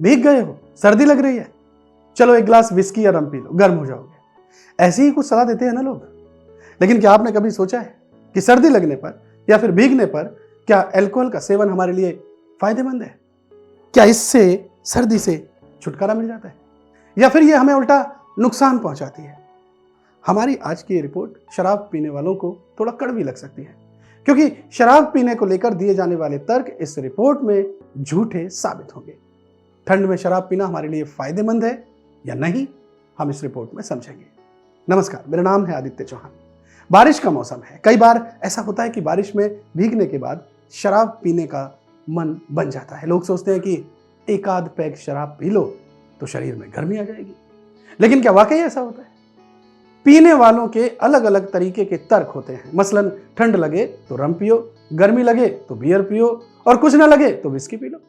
भीग गए हो, सर्दी लग रही है, चलो एक गिलास विस्की या रम पी लो, गर्म हो जाओगे। ऐसी ही कुछ सलाह देते हैं ना लोग। लेकिन क्या आपने कभी सोचा है कि सर्दी लगने पर या फिर भीगने पर क्या अल्कोहल का सेवन हमारे लिए फायदेमंद है? क्या इससे सर्दी से छुटकारा मिल जाता है या फिर यह हमें उल्टा नुकसान पहुंचाती है? हमारी आज की रिपोर्ट शराब पीने वालों को थोड़ा कड़वी लग सकती है, क्योंकि शराब पीने को लेकर दिए जाने वाले तर्क इस रिपोर्ट में झूठे साबित होंगे। ठंड में शराब पीना हमारे लिए फायदेमंद है या नहीं, हम इस रिपोर्ट में समझेंगे। नमस्कार, मेरा नाम है आदित्य चौहान। बारिश का मौसम है। कई बार ऐसा होता है कि बारिश में भीगने के बाद शराब पीने का मन बन जाता है। लोग सोचते हैं कि एक आध पैग शराब पी लो तो शरीर में गर्मी आ जाएगी। लेकिन क्या वाकई ऐसा होता है? पीने वालों के अलग अलग तरीके के तर्क होते हैं। मसलन ठंड लगे तो रम पियो, गर्मी लगे तो बियर पियो और कुछ ना लगे तो विस्की पी लो।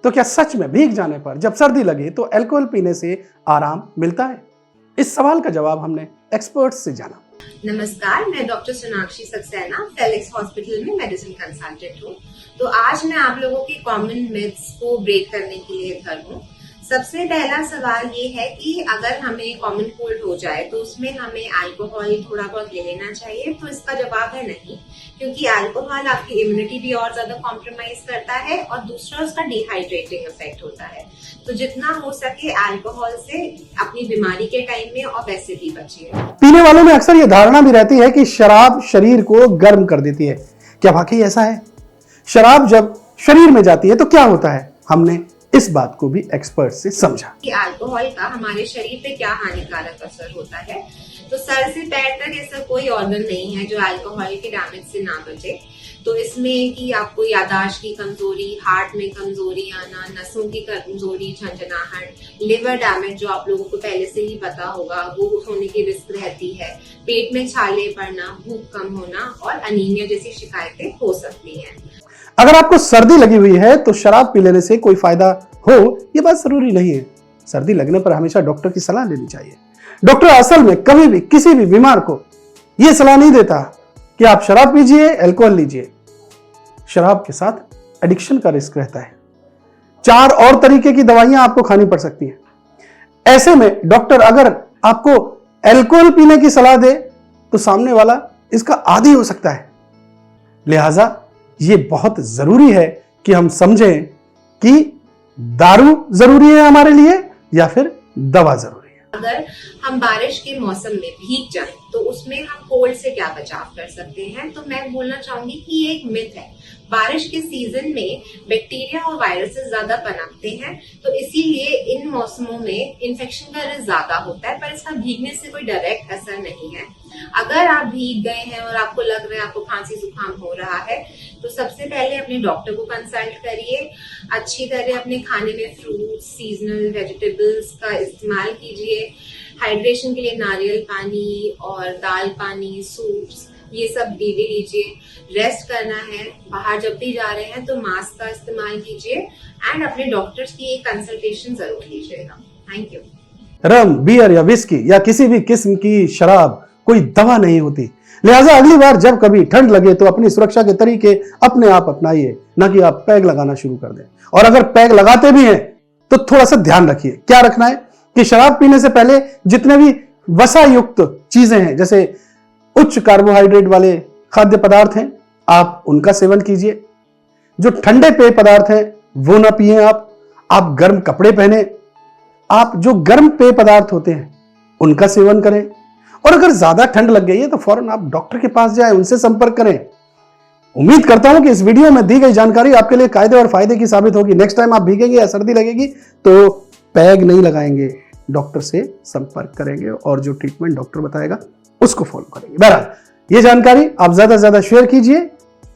तो क्या सच में भीग जाने पर जब सर्दी लगे तो अल्कोहल पीने से आराम मिलता है? इस सवाल का जवाब हमने एक्सपर्ट्स से जाना। नमस्कार, मैं doctor Sonakshi Saxena Felix hospital में मेडिसिन कंसल्टेंट हूँ। तो आज मैं आप लोगों के कॉमन मिथ्स को ब्रेक करने के लिए इधर हूँ। सबसे पहला सवाल ये है कि अगर हमें कॉमन कोल्ड हो जाए तो उसमें हमें अल्कोहल थोड़ा बहुत ले लेना चाहिए। तो इसका जवाब है नहीं, क्योंकि अल्कोहल आपकी इम्यूनिटी भी और ज्यादा कॉम्प्रोमाइज करता है और दूसरा उसका डिहाइड्रेटिंग इफेक्ट होता है। तो जितना हो सके अल्कोहल से अपनी बीमारी के टाइम में और वैसे भी बचिए। पीने वालों में अक्सर ये धारणा भी रहती है कि शराब शरीर को गर्म कर देती है। क्या वाकई ऐसा है? शराब जब शरीर में जाती है तो क्या होता है? हमने इस बात को भी एक्सपर्ट से समझा कि अल्कोहल का हमारे शरीर पे क्या हानिकारक असर होता है। तो सर से पैर तक ऐसा कोई ऑर्गन नहीं है जो अल्कोहल के डैमेज से ना बचे। तो इसमें कि आपको याददाश्त की कमजोरी, हार्ट में कमजोरी आना, नसों की कमजोरी, झंझनाहट, लिवर डैमेज जो आप लोगों को पहले से ही पता होगा वो होने की रिस्क रहती है, पेट में छाले पड़ना, भूख कम होना और अनीमिया जैसी शिकायतें हो सकती हैं। अगर आपको सर्दी लगी हुई है तो शराब पी लेने से कोई फायदा हो, ये बात जरूरी नहीं है। सर्दी लगने पर हमेशा डॉक्टर की सलाह लेनी चाहिए। डॉक्टर असल में कभी भी किसी भी बीमार को यह सलाह नहीं देता कि आप शराब पीजिए, अल्कोहल लीजिए। शराब के साथ एडिक्शन का रिस्क रहता है। 4 और तरीके की दवाइयां आपको खानी पड़ सकती हैं। ऐसे में डॉक्टर अगर आपको अल्कोहल पीने की सलाह दे तो सामने वाला इसका आदी हो सकता है। लिहाजा ये बहुत जरूरी है कि हम समझें कि दारू जरूरी है हमारे लिए या फिर दवा जरूरी है। अगर हम बारिश के मौसम में भीग जाएं तो उसमें हम कोल्ड से क्या बचाव कर सकते हैं? तो मैं बोलना चाहूंगी कि ये एक मिथ है। बारिश के सीजन में बैक्टीरिया और वायरसेस ज्यादा पनपते हैं, तो इसीलिए इन मौसमों में इन्फेक्शन का रिस्क ज्यादा होता है, पर इसका भीगने से कोई डायरेक्ट असर नहीं है। अगर आप भीग गए हैं और आपको लग रहा है आपको खांसी जुकाम हो रहा है तो सबसे पहले अपने डॉक्टर को कंसल्ट करिए। अच्छी तरह अपने खाने में फ्रूट्स, सीजनल वेजिटेबल्स का इस्तेमाल कीजिए। हाइड्रेशन के लिए नारियल पानी और दाल पानी, सूप्स, ये सब डेली लीजिए। रेस्ट करना है, बाहर जब भी जा रहे हैं तो मास्क का इस्तेमाल कीजिए एंड अपने डॉक्टर्स की एक कंसल्टेशन जरूर लीजिएगा। Thank you. रम, बियर या विस्की या किसी भी किस्म की शराब कोई दवा नहीं होती। लिहाजा अगली बार जब कभी ठंड लगे तो अपनी सुरक्षा के तरीके अपने आप अपनाइए, ना कि आप पैग लगाना शुरू कर दें। और अगर पैग लगाते भी हैं तो थोड़ा सा ध्यान रखिए। क्या रखना है कि शराब पीने से पहले जितने भी वसा युक्त चीजें हैं, जैसे उच्च कार्बोहाइड्रेट वाले खाद्य पदार्थ हैं, आप उनका सेवन कीजिए। जो ठंडे पेय पदार्थ हैं वो ना पिए। आप गर्म कपड़े पहने। आप जो गर्म पेय पदार्थ होते हैं उनका सेवन करें। और अगर ज्यादा ठंड लग गई है तो फौरन आप डॉक्टर के पास जाएं, उनसे संपर्क करें। उम्मीद करता हूं कि इस वीडियो में दी गई जानकारी आपके लिए कायदे और फायदे की साबित होगी। नेक्स्ट टाइम आप भीगेंगे या सर्दी लगेगी तो पैग नहीं लगाएंगे, डॉक्टर से संपर्क करेंगे और जो ट्रीटमेंट डॉक्टर बताएगा उसको फॉलो करेंगे। बहरहाल ये जानकारी आप ज्यादा से ज्यादा शेयर कीजिए।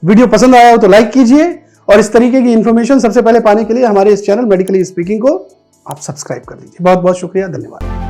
वीडियो पसंद आया हो तो लाइक कीजिए और इस तरीके की इंफॉर्मेशन सबसे पहले पाने के लिए हमारे इस चैनल मेडिकली स्पीकिंग को आप सब्सक्राइब कर लीजिए। बहुत बहुत शुक्रिया, धन्यवाद।